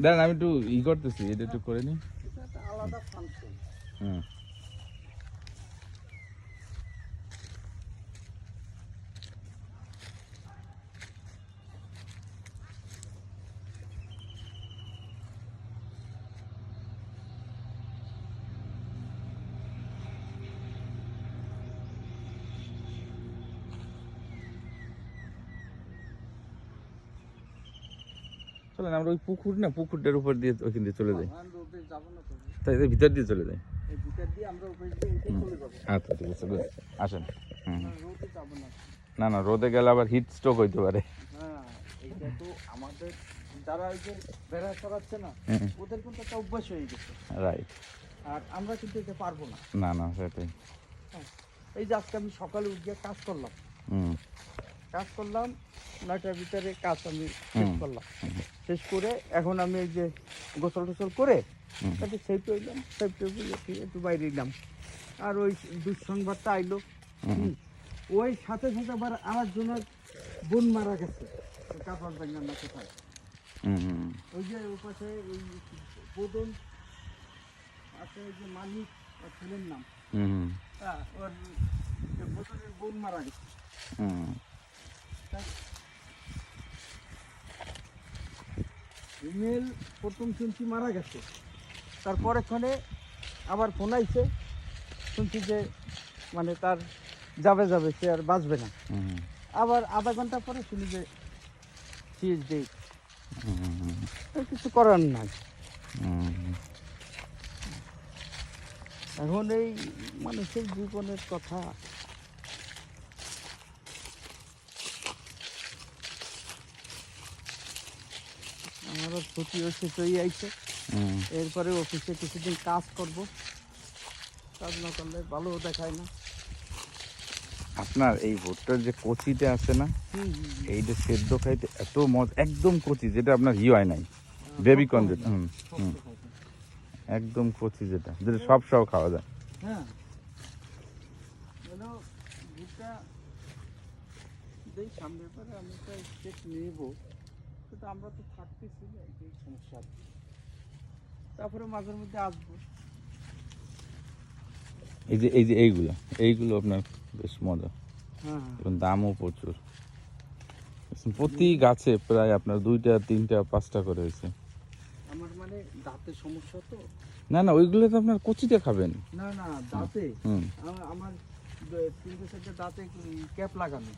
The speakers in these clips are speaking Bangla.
দাঁড়ান আমি একটু করতেছি, এটা একটু করে নি। আলাদা ফাংশন। হুম। চলেন আমরা ওই পুকুর না, পুকুরটার উপর দিয়ে ওইখান দিয়ে চলে যাই। তাই ভিতর দিয়ে চলে যাই। আচ্ছা ঠিক আছে, আসেন। না না, রোদে গেলে আবার হিট স্ট্রোক হইতে পারে। হ্যাঁ, এইটা তো আমাদের যারা ওই যে বেড়া চড়াচ্ছে না, ওদের কিন্তু একটা অভ্যাস হয়ে গেছে। রাইট। আর আমরা কিন্তু এটা পারবো না। না না, সেটাই। এই যে আজকে আমি সকালে উঠে কাজ করলাম, 9টার ভিতরে কাজ আমি শেষ করলাম। শেষ করে এখন আমি এই যে গোসল টোসল করে একটু সেফটি হইলাম, সেফটি একটু বাইরে এলাম। আর ওই দুঃসংবাদটা আইলো, ওই সাথে সাথে আবার আমার জন্য বোন মারা গেছে কাপড় বাঙ্গার না কোথায়। ওই যে ওই পাশে ওই বোদন আছে, ওই যে মালিক ছেলের নাম, হ্যাঁ, ওর বোদনের বোন মারা গেছে। ইমেল প্রথম শুনছি মারা গেছে, তারপর এখানে আবার ফোন আইছে, শুনছি যে মানে তার যাবে সে আর বাঁচবে না। আবার আধা ঘন্টা পরে শুনি যে সিএসডি। কিছু করার নাই। এখন এই মানুষের জীবনের কথা। আমারও ছুটি হচ্ছে, চই আইছে। এরপরে অফিসে কিছুদিন কাজ করব, কাজ না করলে ভালো দেখায় না। আপনার এই ভুট্টার যে কচিটা আছে না, এইটা সেদ্ধ খাইতে এত মজা, একদম কচি, যেটা আপনার হয় নাই, বেবি কর্ন যেটা। একদম কচি, যেটা সব খাওয়া যায়। হ্যাঁ, ভুট্টা সামনের পরে আমি একটা স্টেপ নেব, কিন্তু আমরা তো থাকতেছি না, এই সমস্যা। তারপরে মাঝের মধ্যে আসবো। এইগুলো আপনার বেশ মজা, এবং দামও প্রচুর। প্রতি গাছে প্রায় আপনার 2টা 3টা 5টা করে হয়েছে। আমার মানে দাঁতের সমস্যা তো। না না, ওইগুলো তো আপনার কচিতে খাবেন। না না, দাঁতে আমার 3-4টা দাঁতে ক্যাপ লাগানো।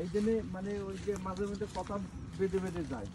এই জন্য মানে ওই যে মাঝে মধ্যে কথা বেঁধে যায়।